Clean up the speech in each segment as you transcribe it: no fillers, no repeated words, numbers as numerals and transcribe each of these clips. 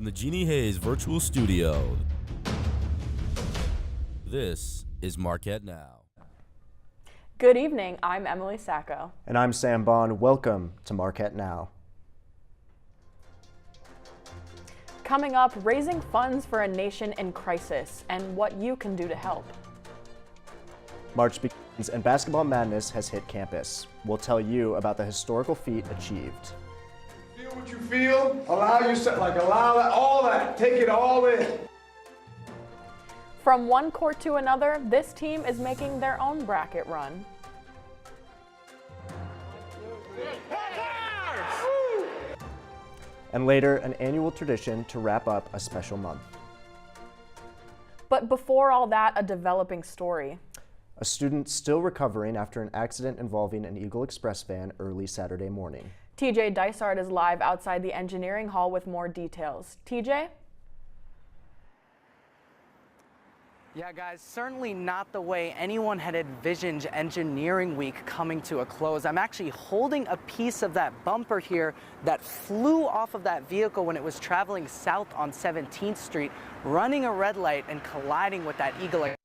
From the Jeannie Hayes Virtual Studio, this is Marquette Now. Good evening, I'm Emily Sacco. And I'm Sam Bond. Welcome to Marquette Now. Coming up, raising funds for a nation in crisis and what you can do to help. March begins and basketball madness has hit campus. We'll tell you about the historical feat achieved. Feel what you feel, allow yourself, allow that, all that, take it all in. From one court to another, this team is making their own bracket run. And later, an annual tradition to wrap up a special month. But before all that, a developing story. A student still recovering after an accident involving an Eagle Express van early Saturday morning. TJ Dysart is live outside the engineering hall with more details. TJ? Yeah, guys, certainly not the way anyone had envisioned Engineering Week coming to a close. I'm actually holding a piece of that bumper here that flew off of that vehicle when it was traveling south on 17th Street, running a red light and colliding with that Eagle Express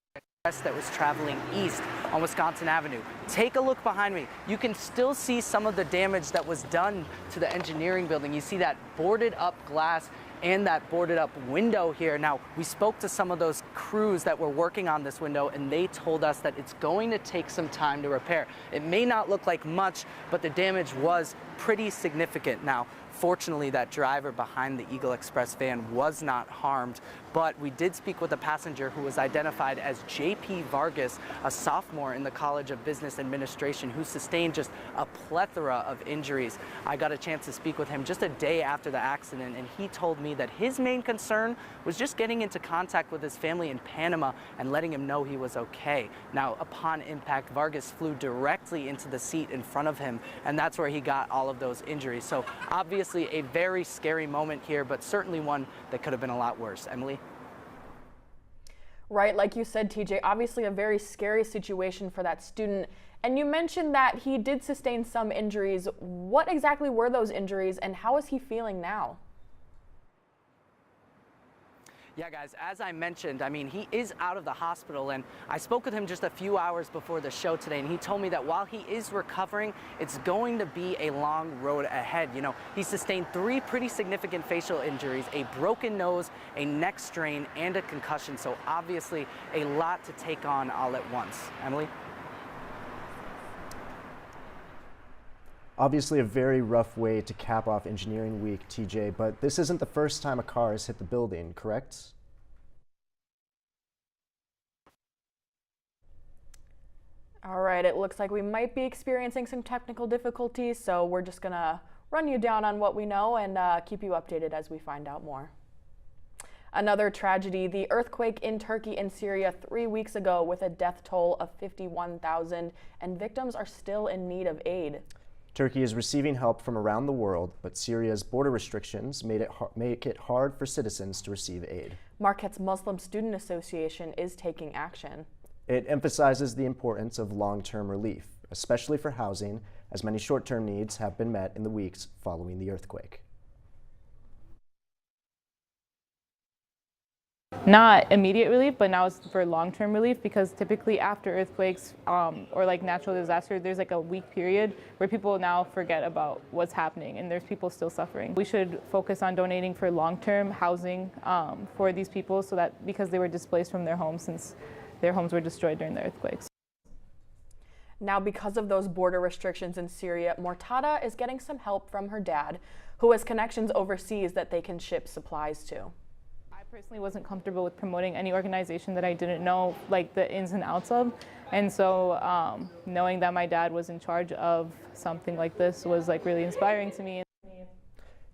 that was traveling east on Wisconsin Avenue. Take a look behind me. You can still see some of the damage that was done to the engineering building. You see that boarded up glass and that boarded up window here. Now, we spoke to some of those crews that were working on this window, and they told us that it's going to take some time to repair. It may not look like much, but the damage was pretty significant. Now, fortunately, that driver behind the Eagle Express van was not harmed, but we did speak with a passenger who was identified as J.P. Vargas, a sophomore in the College of Business Administration, who sustained just a plethora of injuries. I got a chance to speak with him just a day after the accident, and he told me that his main concern was just getting into contact with his family in Panama and letting him know he was okay. Now, upon impact, Vargas flew directly into the seat in front of him, and that's where he got all of those injuries. So obviously a very scary moment here, but certainly one that could have been a lot worse. Emily? Right, like you said, TJ, obviously a very scary situation for that student. And you mentioned that he did sustain some injuries. What exactly were those injuries, and how is he feeling now? Yeah, guys, as I mentioned, he is out of the hospital, and I spoke with him just a few hours before the show today, and he told me that while he is recovering, it's going to be a long road ahead. You know, he sustained 3 pretty significant facial injuries, a broken nose, a neck strain, and a concussion, so obviously a lot to take on all at once. Emily? Obviously a very rough way to cap off Engineering Week, TJ, but this isn't the first time a car has hit the building, correct? All right, it looks like we might be experiencing some technical difficulties, so we're just gonna run you down on what we know and keep you updated as we find out more. Another tragedy, the earthquake in Turkey and Syria 3 weeks ago with a death toll of 51,000, and victims are still in need of aid. Turkey is receiving help from around the world, but Syria's border restrictions make it hard for citizens to receive aid. Marquette's Muslim Student Association is taking action. It emphasizes the importance of long-term relief, especially for housing, as many short-term needs have been met in the weeks following the earthquake. Not immediate relief, but now it's for long-term relief, because typically after earthquakes or like natural disaster, there's like a week period where people now forget about what's happening, and there's people still suffering. We should focus on donating for long-term housing for these people, so that because they were displaced from their homes since their homes were destroyed during the earthquakes. Now, because of those border restrictions in Syria, Mortada is getting some help from her dad, who has connections overseas that they can ship supplies to. I personally wasn't comfortable with promoting any organization that I didn't know like the ins and outs of, and so knowing that my dad was in charge of something like this was like really inspiring to me.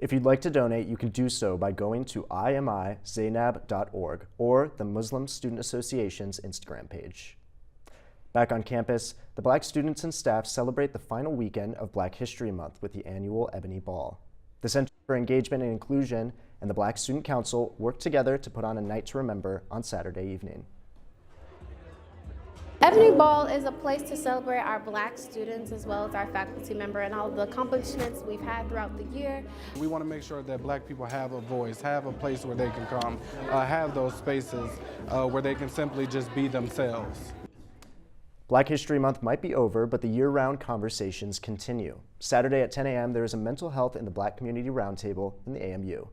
If you'd like to donate, you can do so by going to imizainab.org or the Muslim Student Association's Instagram page. Back on campus, the Black students and staff celebrate the final weekend of Black History Month with the annual Ebony Ball. The Center for Engagement and Inclusion and the Black Student Council worked together to put on a night to remember on Saturday evening. Avenue Ball is a place to celebrate our Black students as well as our faculty member and all the accomplishments we've had throughout the year. We want to make sure that Black people have a voice, have a place where they can come, have those spaces where they can simply just be themselves. Black History Month might be over, but the year-round conversations continue. Saturday at 10 a.m. there is a mental health in the Black Community Roundtable in the AMU.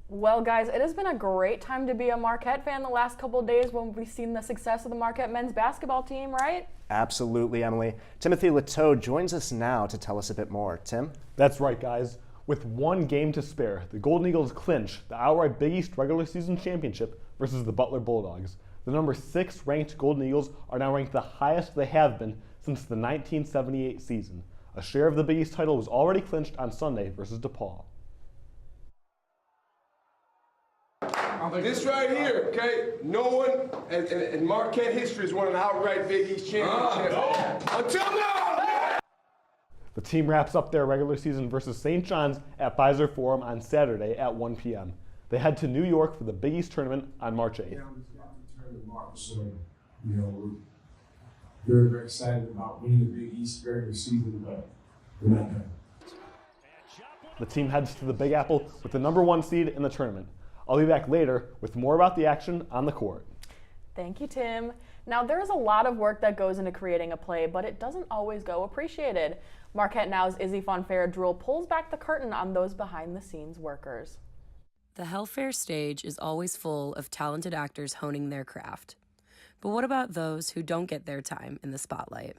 Well, guys, it has been a great time to be a Marquette fan the last couple of days when we've seen the success of the Marquette men's basketball team, right? Absolutely, Emily. Timothy Leteau joins us now to tell us a bit more. Tim? That's right, guys. With one game to spare, the Golden Eagles clinch the outright Big East regular season championship versus the Butler Bulldogs. The number 6 ranked Golden Eagles are now ranked the highest they have been since the 1978 season. A share of the Big East title was already clinched on Sunday versus DePaul. This right here, okay? No one in Marquette history has won an outright Big East championship. Until now! The team wraps up their regular season versus St. John's at Pfizer Forum on Saturday at 1 p.m. They head to New York for the Big East tournament on March 8th. Yeah, I'm just about to turn to March, so, we're very, very excited about winning the Big East regular season, but we're not done. The team heads to the Big Apple with the number 1 seed in the tournament. I'll be back later with more about the action on the court. Thank you, Tim. Now, there is a lot of work that goes into creating a play, but it doesn't always go appreciated. Marquette Now's Izzy Fonfera-Drool pulls back the curtain on those behind-the-scenes workers. The Hellfair stage is always full of talented actors honing their craft. But what about those who don't get their time in the spotlight?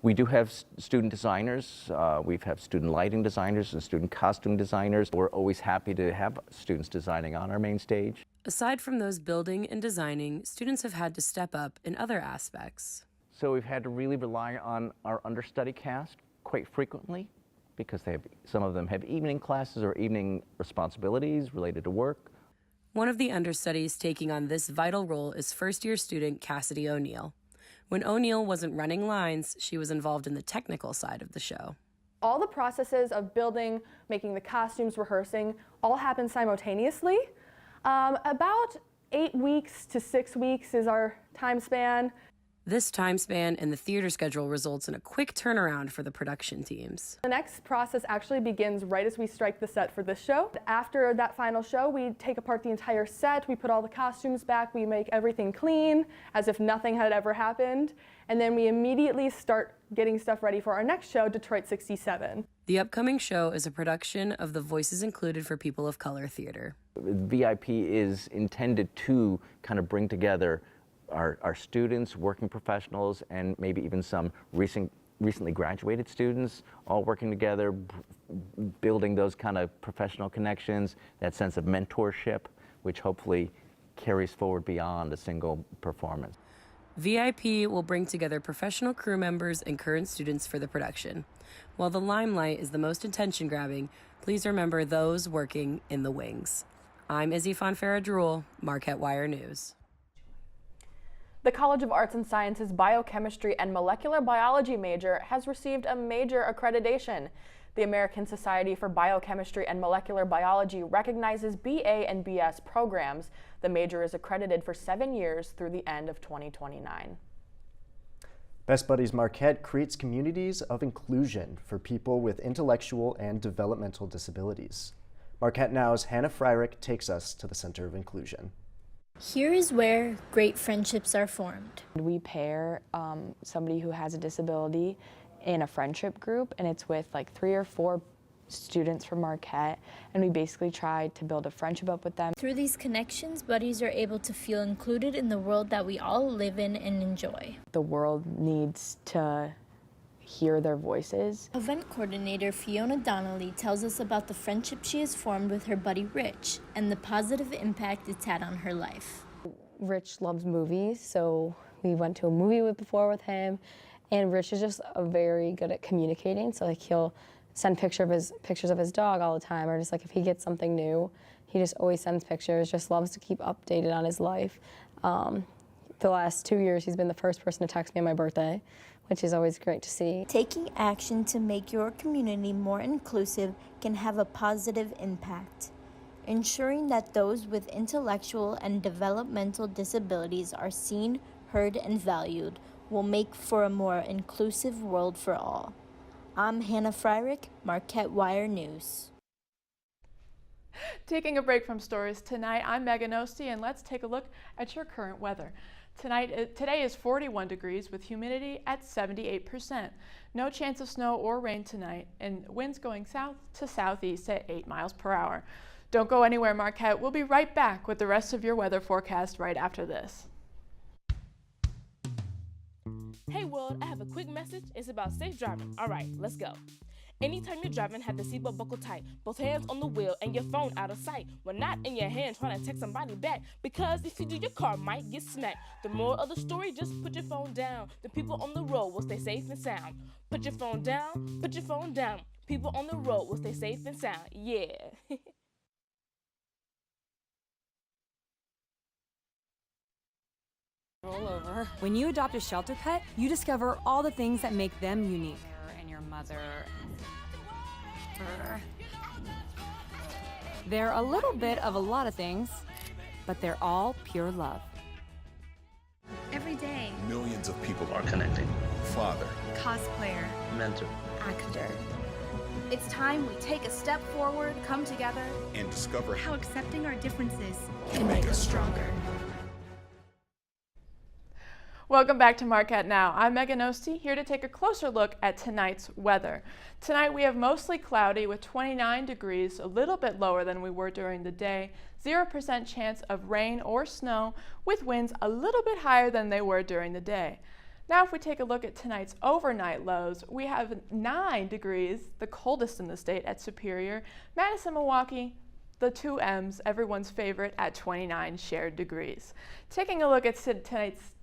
We do have student designers. We have student lighting designers and student costume designers. We're always happy to have students designing on our main stage. Aside from those building and designing, students have had to step up in other aspects. So we've had to really rely on our understudy cast quite frequently because some of them have evening classes or evening responsibilities related to work. One of the understudies taking on this vital role is first-year student Cassidy O'Neill. When O'Neill wasn't running lines, she was involved in the technical side of the show. All the processes of building, making the costumes, rehearsing, all happen simultaneously. About 8 weeks to 6 weeks is our time span. This time span and the theater schedule results in a quick turnaround for the production teams. The next process actually begins right as we strike the set for this show. After that final show, we take apart the entire set, we put all the costumes back, we make everything clean as if nothing had ever happened, and then we immediately start getting stuff ready for our next show, Detroit 67. The upcoming show is a production of the Voices Included for People of Color Theater. VIP is intended to kind of bring together our students, working professionals, and maybe even some recently graduated students, all working together, building those kind of professional connections, that sense of mentorship, which hopefully carries forward beyond a single performance. VIP will bring together professional crew members and current students for the production. While the limelight is the most attention-grabbing, please remember those working in the wings. I'm Izzy Fonfera-Drool, Marquette Wire News. The College of Arts and Sciences Biochemistry and Molecular Biology major has received a major accreditation. The American Society for Biochemistry and Molecular Biology recognizes BA and BS programs. The major is accredited for 7 years through the end of 2029. Best Buddies Marquette creates communities of inclusion for people with intellectual and developmental disabilities. Marquette Now's Hannah Freirich takes us to the Center of Inclusion. Here is where great friendships are formed. We pair somebody who has a disability in a friendship group, and it's with like 3 or 4 students from Marquette, and we basically try to build a friendship up with them. Through these connections, buddies are able to feel included in the world that we all live in and enjoy. The world needs to hear their voices. Event coordinator Fiona Donnelly tells us about the friendship she has formed with her buddy Rich and the positive impact it's had on her life. Rich loves movies, so we went to a movie before with him, and Rich is just very good at communicating, so like he'll send pictures of his dog all the time, or just like if he gets something new, he just always sends pictures, just loves to keep updated on his life. The last 2 years, he's been the first person to text me on my birthday, which is always great to see. Taking action to make your community more inclusive can have a positive impact. Ensuring that those with intellectual and developmental disabilities are seen, heard, and valued will make for a more inclusive world for all. I'm Hannah Freirich, Marquette Wire News. Taking a break from stories tonight, I'm Megan Ostie, and let's take a look at your current weather. Today is 41 degrees with humidity at 78%. No chance of snow or rain tonight, and winds going south to southeast at 8 miles per hour. Don't go anywhere, Marquette. We'll be right back with the rest of your weather forecast right after this. Hey world, I have a quick message. It's about safe driving. All right, let's go. Anytime you're driving, have the seatbelt buckled tight. Both hands on the wheel and your phone out of sight. When not in your hand trying to text somebody back. Because if you do, your car might get smacked. The moral of the story, just put your phone down. The people on the road will stay safe and sound. Put your phone down, put your phone down. People on the road will stay safe and sound. Yeah. Roll over. When you adopt a shelter pet, you discover all the things that make them unique. And your mother. They're a little bit of a lot of things, but they're all pure love. Every day, millions of people are connecting. Father, cosplayer, mentor, actor. It's time we take a step forward, come together, and discover how accepting our differences can make us stronger. Welcome back to Marquette Now. I'm Megan Ostie, here to take a closer look at tonight's weather. Tonight we have mostly cloudy with 29 degrees, a little bit lower than we were during the day, 0% chance of rain or snow, with winds a little bit higher than they were during the day. Now if we take a look at tonight's overnight lows, we have 9 degrees, the coldest in the state at Superior, Madison, Milwaukee, the 2 M's, everyone's favorite, at 29 shared degrees. Taking a look at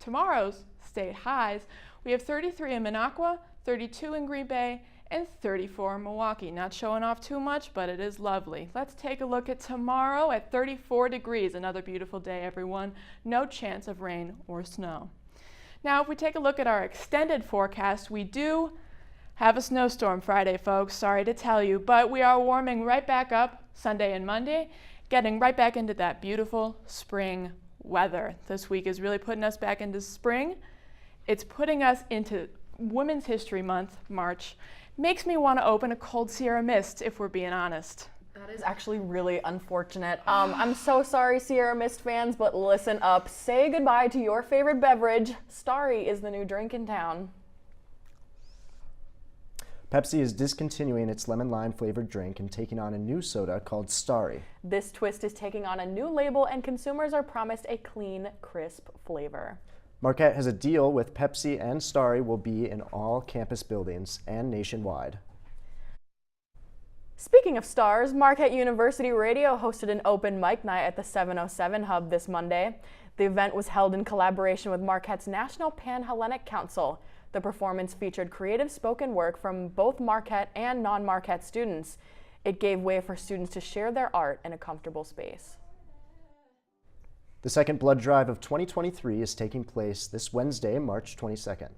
tomorrow's state highs, we have 33 in Minocqua, 32 in Green Bay, and 34 in Milwaukee. Not showing off too much, but it is lovely. Let's take a look at tomorrow at 34 degrees. Another beautiful day, everyone. No chance of rain or snow. Now, if we take a look at our extended forecast, we do have a snowstorm Friday, folks. Sorry to tell you, but we are warming right back up Sunday and Monday, getting right back into that beautiful spring weather. This week is really putting us back into spring. It's putting us into Women's History Month, March. Makes me want to open a cold Sierra Mist, if we're being honest. That is actually really unfortunate. I'm so sorry, Sierra Mist fans, but listen up. Say goodbye to your favorite beverage. Starry is the new drink in town. Pepsi is discontinuing its lemon lime flavored drink and taking on a new soda called Starry. This twist is taking on a new label, and consumers are promised a clean, crisp flavor. Marquette has a deal with Pepsi, and Starry will be in all campus buildings and nationwide. Speaking of stars, Marquette University Radio hosted an open mic night at the 707 Hub this Monday. The event was held in collaboration with Marquette's National Pan-Hellenic Council. The performance featured creative spoken work from both Marquette and non-Marquette students. It gave way for students to share their art in a comfortable space. The second blood drive of 2023 is taking place this Wednesday, March 22nd.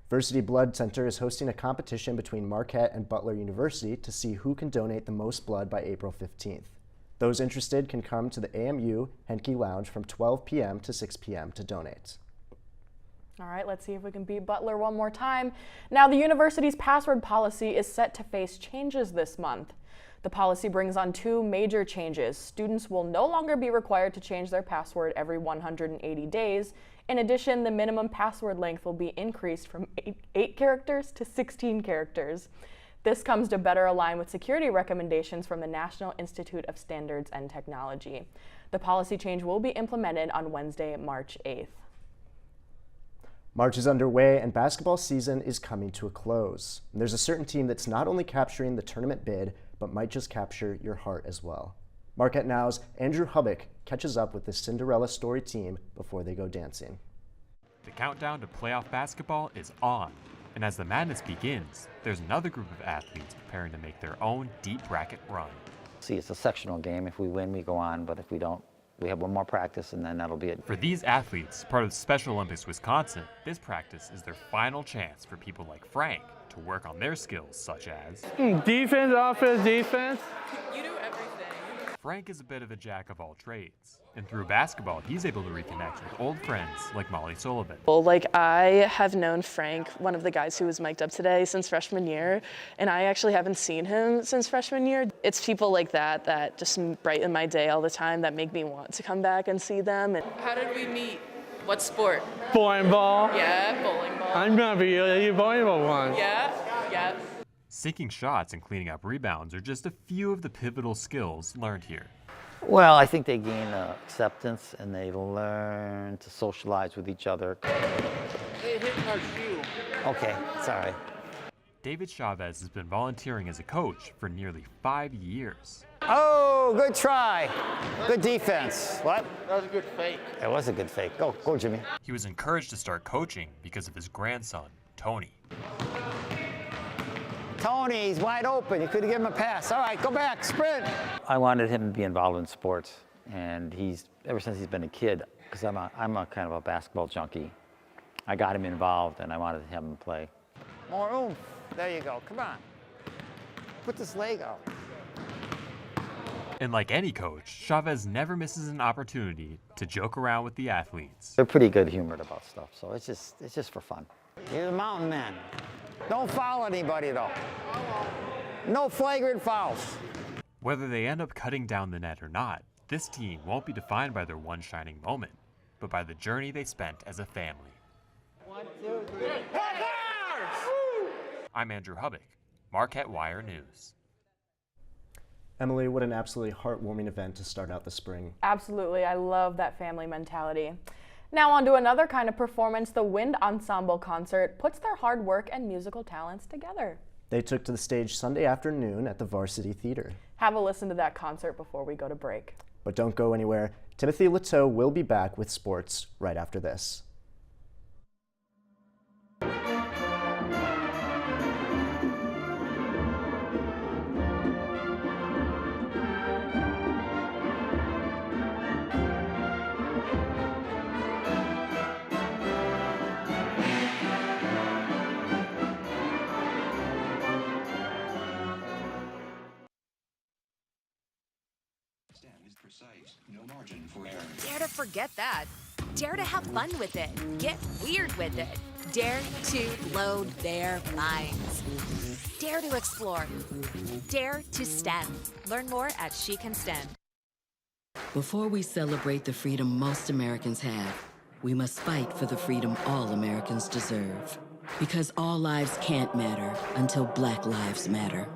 Versity Blood Center is hosting a competition between Marquette and Butler University to see who can donate the most blood by April 15th. Those interested can come to the AMU Henke Lounge from 12 p.m. to 6 p.m. to donate. All right, let's see if we can beat Butler one more time. Now, the university's password policy is set to face changes this month. The policy brings on 2 major changes. Students will no longer be required to change their password every 180 days. In addition, the minimum password length will be increased from 8 characters to 16 characters. This comes to better align with security recommendations from the National Institute of Standards and Technology. The policy change will be implemented on Wednesday, March 8th. March is underway and basketball season is coming to a close. And there's a certain team that's not only capturing the tournament bid, but might just capture your heart as well. Marquette Now's Andrew Hubbock catches up with the Cinderella story team before they go dancing. The countdown to playoff basketball is on, and as the madness begins, there's another group of athletes preparing to make their own deep bracket run. See, it's a sectional game. If we win, we go on, but if we don't, we have one more practice, and then that'll be it. For these athletes, part of the Special Olympics Wisconsin, this practice is their final chance for people like Frank to work on their skills, such as defense, offense, defense. You do everything. Frank is a bit of a jack of all trades, and through basketball, he's able to reconnect with old friends like Molly Sullivan. Well, I have known Frank, one of the guys who was mic'd up today, since freshman year, and I actually haven't seen him since freshman year. It's people like that that just brighten my day all the time, that make me want to come back and see them. How did we meet? What sport? Bowling ball. Yeah, bowling ball. I remember you bowling ball once. Yeah. Sinking shots and cleaning up rebounds are just a few of the pivotal skills learned here. Well, I think they gain acceptance and they learn to socialize with each other. It hit our shoe. Okay, sorry. David Chavez has been volunteering as a coach for nearly 5 years. Oh, good try. Good defense. What? That was a good fake. It was a good fake. Go, Jimmy. He was encouraged to start coaching because of his grandson, Tony. Tony, he's wide open. You could have given him a pass. All right, go back, sprint. I wanted him to be involved in sports, and ever since he's been a kid, because I'm a kind of a basketball junkie, I got him involved, and I wanted to have him play. More oomph. There you go. Come on. Put this leg out. And like any coach, Chavez never misses an opportunity to joke around with the athletes. They're pretty good humored about stuff, so it's just for fun. You're the mountain man. Don't foul anybody, though. No flagrant fouls. Whether they end up cutting down the net or not, this team won't be defined by their one shining moment, but by the journey they spent as a family. 1, 2, 3. I'm Andrew Hubbock, Marquette Wire News. Emily, what an absolutely heartwarming event to start out the spring. Absolutely, I love that family mentality. Now on to another kind of performance. The Wind Ensemble Concert puts their hard work and musical talents together. They took to the stage Sunday afternoon at the Varsity Theater. Have a listen to that concert before we go to break. But don't go anywhere. Timothy Leteau will be back with sports right after this. No margin for error. Dare to forget that. Dare to have fun with it. Get weird with it. Dare to load their minds. Dare to explore. Dare to STEM. Learn more at She Can STEM. Before we celebrate the freedom most Americans have, we must fight for the freedom all Americans deserve. Because all lives can't matter until Black lives matter.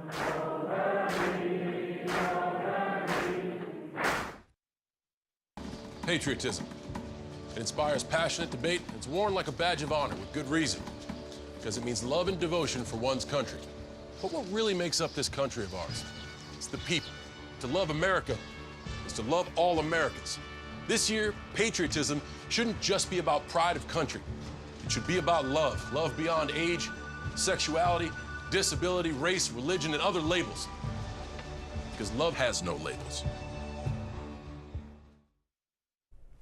Patriotism. It inspires passionate debate, and it's worn like a badge of honor with good reason, because it means love and devotion for one's country. But what really makes up this country of ours? It's the people. To love America is to love all Americans. This year, patriotism shouldn't just be about pride of country. It should be about love. Love beyond age, sexuality, disability, race, religion, and other labels. Because love has no labels.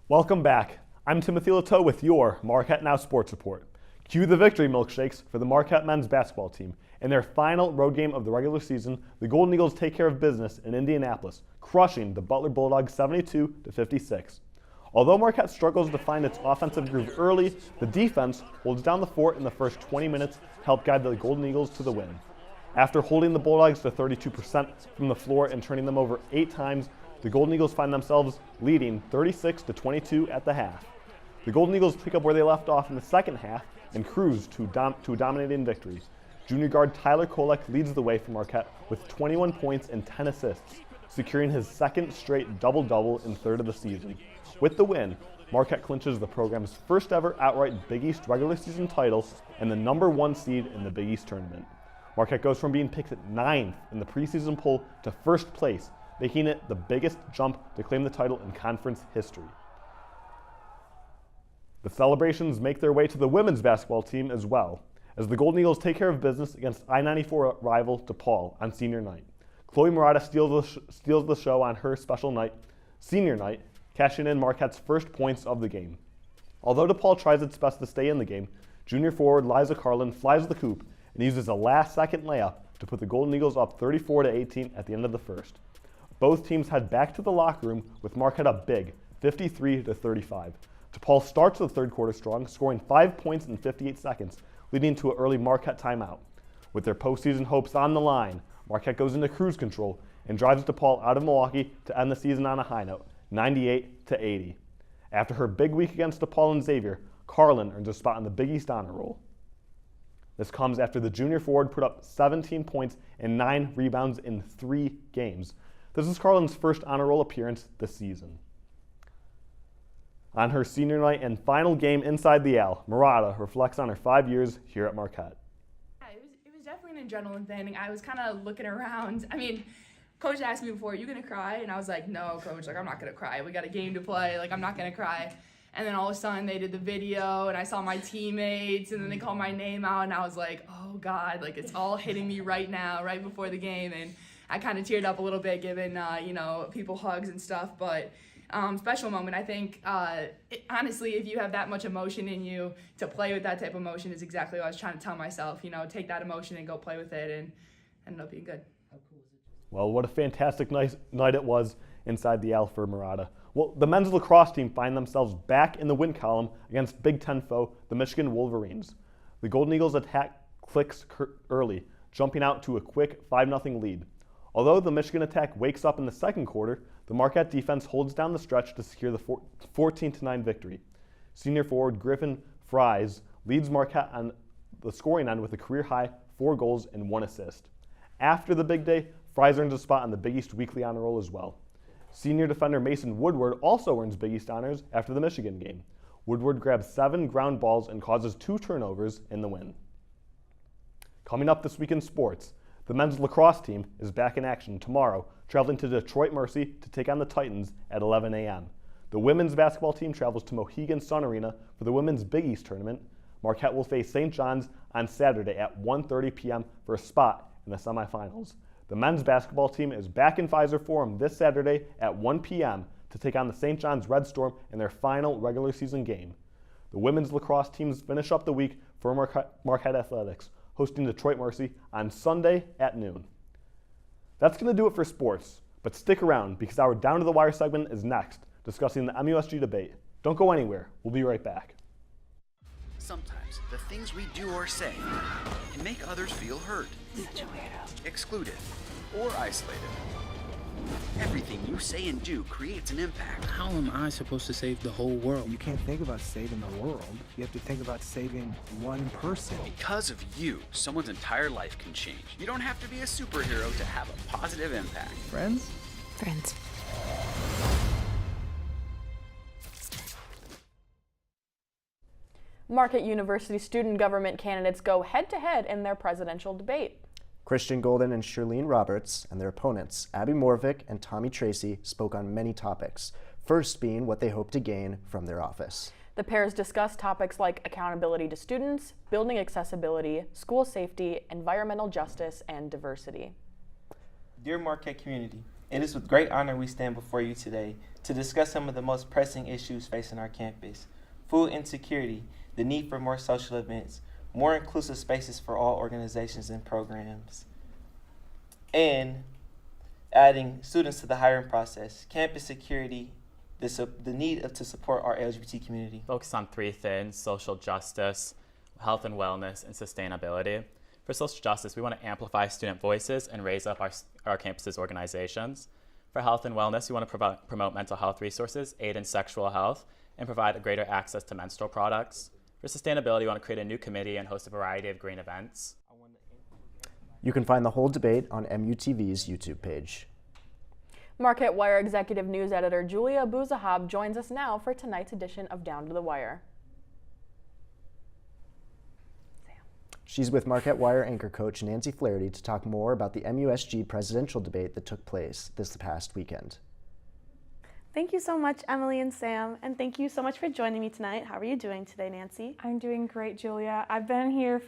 Welcome back. I'm Timothy Leteau with your Marquette Now Sports Report. Cue the victory milkshakes for the Marquette men's basketball team. In their final road game of the regular season, the Golden Eagles take care of business in Indianapolis, crushing the Butler Bulldogs 72-56. Although Marquette struggles to find its offensive groove early, the defense holds down the fort in the first 20 minutes to help guide the Golden Eagles to the win. After holding the Bulldogs to 32% from the floor and turning them over 8 times, the Golden Eagles find themselves leading 36-22 at the half. The Golden Eagles pick up where they left off in the second half and cruise to a dominating victory. Junior guard Tyler Kolek leads the way for Marquette with 21 points and 10 assists, securing his second straight double-double in third of the season. With the win, Marquette clinches the program's first ever outright Big East regular season title and the #1 seed in the Big East tournament. Marquette goes from being picked at 9th in the preseason poll to first place, making it the biggest jump to claim the title in conference history. The celebrations make their way to the women's basketball team as well, as the Golden Eagles take care of business against I-94 rival DePaul on senior night. Chloe Murata steals the show on her special night, senior night, cashing in Marquette's first points of the game. Although DePaul tries its best to stay in the game, junior forward Liza Carlin flies the coop and uses a last-second layup to put the Golden Eagles up 34-18 at the end of the first. Both teams head back to the locker room with Marquette up big, 53-35. DePaul starts the third quarter strong, scoring 5 points in 58 seconds, leading to an early Marquette timeout. With their postseason hopes on the line, Marquette goes into cruise control and drives DePaul out of Milwaukee to end the season on a high note, 98-80. After her big week against DePaul and Xavier, Carlin earns a spot on the Big East honor roll. This comes after the junior forward put up 17 points and 9 rebounds in 3 games. This is Carlin's first honor roll appearance this season. On her senior night and final game inside the Al, Murata reflects on her 5 years here at Marquette. It was definitely an adrenaline thing. I was kind of looking around. I mean, Coach asked me before, "You gonna cry?" And I was like, "No, Coach. Like, I'm not gonna cry. We got a game to play. Like, I'm not gonna cry." And then all of a sudden they did the video, and I saw my teammates, and then they called my name out, and I was like, "Oh God!" Like, it's all hitting me right now, right before the game, and I kind of teared up a little bit, giving people hugs and stuff. But special moment. I think honestly, if you have that much emotion in you, to play with that type of emotion is exactly what I was trying to tell myself. Take that emotion and go play with it, and ended up being good. Well, what a fantastic night it was inside the Al for Murata. Well, the men's lacrosse team find themselves back in the win column against Big Ten foe, the Michigan Wolverines. The Golden Eagles attack clicks early, jumping out to a quick 5-0 lead. Although the Michigan attack wakes up in the second quarter, the Marquette defense holds down the stretch to secure the 14-9 victory. Senior forward Griffin Fries leads Marquette on the scoring end with a career-high 4 goals and 1 assist. After the big day, Fries earns a spot on the Big East Weekly Honor Roll as well. Senior defender Mason Woodward also earns Big East honors after the Michigan game. Woodward grabs 7 ground balls and causes 2 turnovers in the win. Coming up this week in sports, the men's lacrosse team is back in action tomorrow, traveling to Detroit Mercy to take on the Titans at 11 a.m. The women's basketball team travels to Mohegan Sun Arena for the women's Big East tournament. Marquette will face St. John's on Saturday at 1:30 p.m. for a spot in the semifinals. The men's basketball team is back in Pfizer Forum this Saturday at 1 p.m. to take on the St. John's Red Storm in their final regular season game. The women's lacrosse teams finish up the week for Marquette Athletics, hosting Detroit Mercy on Sunday at noon. That's going to do it for sports, but stick around because our Down to the Wire segment is next, discussing the MUSG debate. Don't go anywhere. We'll be right back. Sometimes the things we do or say can make others feel hurt, excluded, or isolated. Everything you say and do creates an impact. How am I supposed to save the whole world? You can't think about saving the world. You have to think about saving one person. Because of you, someone's entire life can change. You don't have to be a superhero to have a positive impact. Friends? Friends. Marquette University student government candidates go head-to-head in their presidential debate. Christian Golden and Shirlene Roberts and their opponents, Abby Morvick and Tommy Tracy, spoke on many topics, first being what they hope to gain from their office. The pairs discussed topics like accountability to students, building accessibility, school safety, environmental justice, and diversity. Dear Marquette community, it is with great honor we stand before you today to discuss some of the most pressing issues facing our campus: food insecurity, the need for more social events, more inclusive spaces for all organizations and programs, and adding students to the hiring process, campus security, the need to support our LGBT community. Focus on 3 things: social justice, health and wellness, and sustainability. For social justice, we want to amplify student voices and raise up our campus's organizations. For health and wellness, we want to promote mental health resources, aid in sexual health, and provide a greater access to menstrual products. For sustainability, we want to create a new committee and host a variety of green events. You can find the whole debate on MUTV's YouTube page. Marquette Wire Executive News Editor Julia Bouzahab joins us now for tonight's edition of Down to the Wire. She's with Marquette Wire anchor coach Nancy Flaherty to talk more about the MUSG presidential debate that took place this past weekend. Thank you so much, Emily and Sam, and thank you so much for joining me tonight. How are you doing today, Nancy? I'm doing great, Julia. I've been here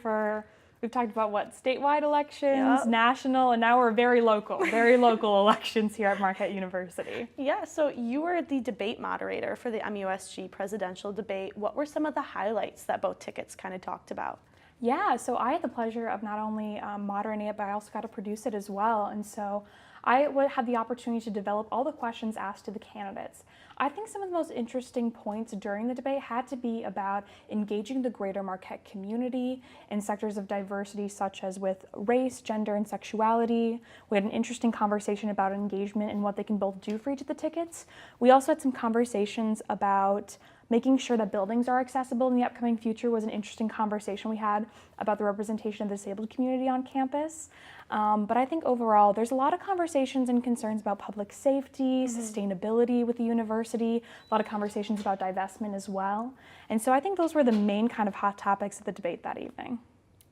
we've talked about statewide elections, national, and now we're very local elections here at Marquette University. Yeah, so you were the debate moderator for the MUSG presidential debate. What were some of the highlights that both tickets kind of talked about? Yeah, so I had the pleasure of not only moderating it, but I also got to produce it as well. And so I had the opportunity to develop all the questions asked to the candidates. I think some of the most interesting points during the debate had to be about engaging the greater Marquette community in sectors of diversity such as with race, gender, and sexuality. We had an interesting conversation about engagement and what they can both do for each of the tickets. We also had some conversations about making sure that buildings are accessible in the upcoming future. Was an interesting conversation we had about the representation of the disabled community on campus. But I think overall, there's a lot of conversations and concerns about public safety, sustainability with the university, a lot of conversations about divestment as well. And so I think those were the main kind of hot topics of the debate that evening.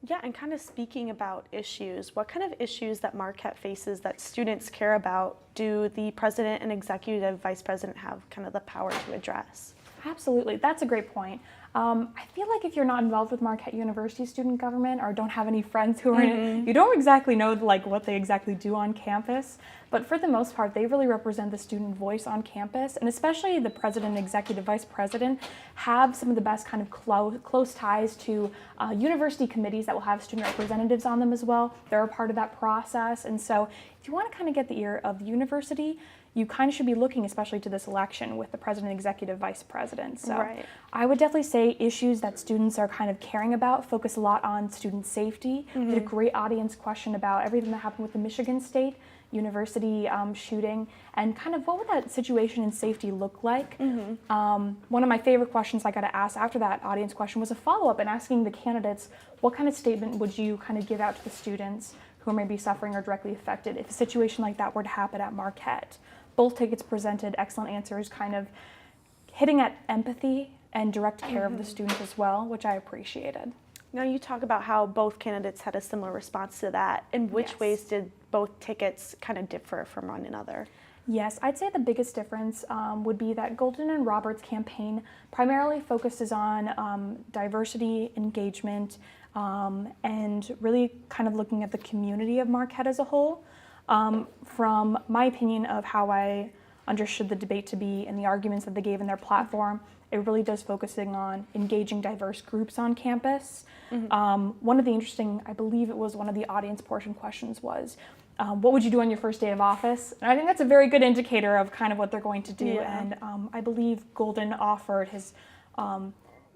Yeah, and kind of speaking about issues, what kind of issues that Marquette faces that students care about do the president and executive vice president have kind of the power to address? Absolutely, that's a great point. I feel like if you're not involved with Marquette University student government or don't have any friends who are in it, you don't exactly know like what they exactly do on campus. But for the most part, they really represent the student voice on campus, and especially the president and executive vice president have some of the best kind of close ties to university committees that will have student representatives on them as well. They're a part of that process, and so if you want to kind of get the ear of the university, you kind of should be looking especially to this election with the president, executive vice president. So I would definitely say issues that students are kind of caring about focus a lot on student safety. We had a great audience question about everything that happened with the Michigan State University shooting and kind of what would that situation in safety look like. One of my favorite questions I got to ask after that audience question was a follow-up and asking the candidates, what kind of statement would you kind of give out to the students who may be suffering or directly affected if a situation like that were to happen at Marquette? Both tickets presented excellent answers, kind of hitting at empathy and direct care of the students as well, which I appreciated. Now you talk about how both candidates had a similar response to that. In which ways did both tickets kind of differ from one another? Yes, I'd say the biggest difference would be that Golden and Roberts' campaign primarily focuses on diversity, engagement, and really kind of looking at the community of Marquette as a whole. From my opinion of how I understood the debate to be and the arguments that they gave in their platform, it really does focusing on engaging diverse groups on campus. One of the interesting, I believe it was one of the audience portion questions was, what would you do on your first day of office? And I think that's a very good indicator of kind of what they're going to do. And I believe Golden offered his,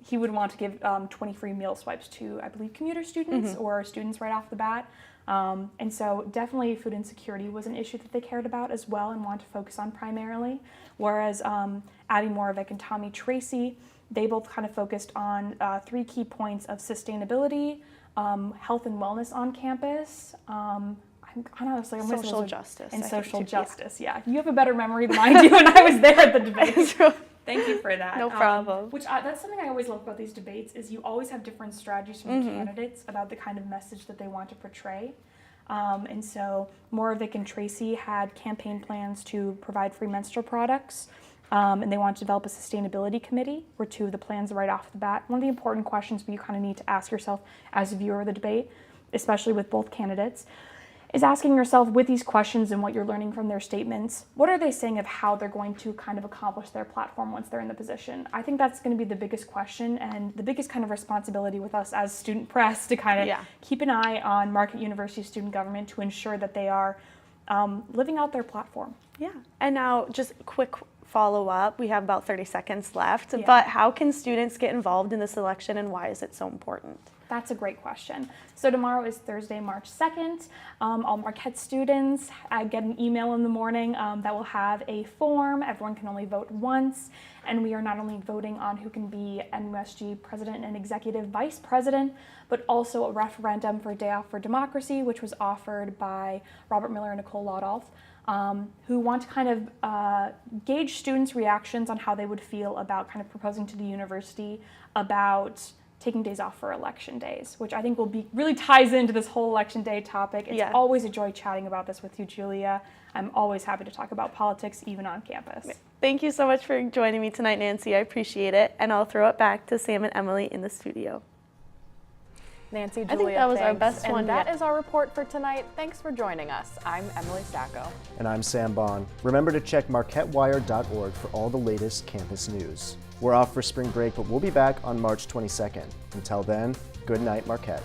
he would want to give 20 free meal swipes to, I believe, commuter students or students right off the bat. And so definitely food insecurity was an issue that they cared about as well and wanted to focus on primarily. Whereas Addie Moravec and Tommy Tracy, they both kind of focused on 3 key points of sustainability, health and wellness on campus, honestly, social justice. And social justice, yeah. You have a better memory than I do, and I was there at the debate. Thank you for that. No problem. That's something I always love about these debates is you always have different strategies from the candidates about the kind of message that they want to portray. And so Moravec and Tracy had campaign plans to provide free menstrual products, and they wanted to develop a sustainability committee, were 2 of the plans right off the bat. One of the important questions you kind of need to ask yourself as a viewer of the debate, especially with both candidates, is asking yourself with these questions and what you're learning from their statements, what are they saying of how they're going to kind of accomplish their platform once they're in the position? I think that's going to be the biggest question and the biggest kind of responsibility with us as student press to kind of keep an eye on Marquette University student government to ensure that they are living out their platform. Yeah, and now just quick follow-up. We have about 30 seconds left, but how can students get involved in this election and why is it so important? That's a great question. So tomorrow is Thursday, March 2nd. All Marquette students get an email in the morning that will have a form. Everyone can only vote once. And we are not only voting on who can be MUSG president and executive vice president, but also a referendum for Day Off for Democracy, which was offered by Robert Miller and Nicole Laudolph, who want to kind of gauge students' reactions on how they would feel about kind of proposing to the university about taking days off for election days, which I think will be really ties into this whole election day topic. It's always a joy chatting about this with you, Julia. I'm always happy to talk about politics, even on campus. Thank you so much for joining me tonight, Nancy. I appreciate it. And I'll throw it back to Sam and Emily in the studio. Nancy, Julia, I think that was our best and one. That is our report for tonight. Thanks for joining us. I'm Emily Sacco. And I'm Sam Bond. Remember to check marquettewire.org for all the latest campus news. We're off for spring break, but we'll be back on March 22nd. Until then, good night, Marquette.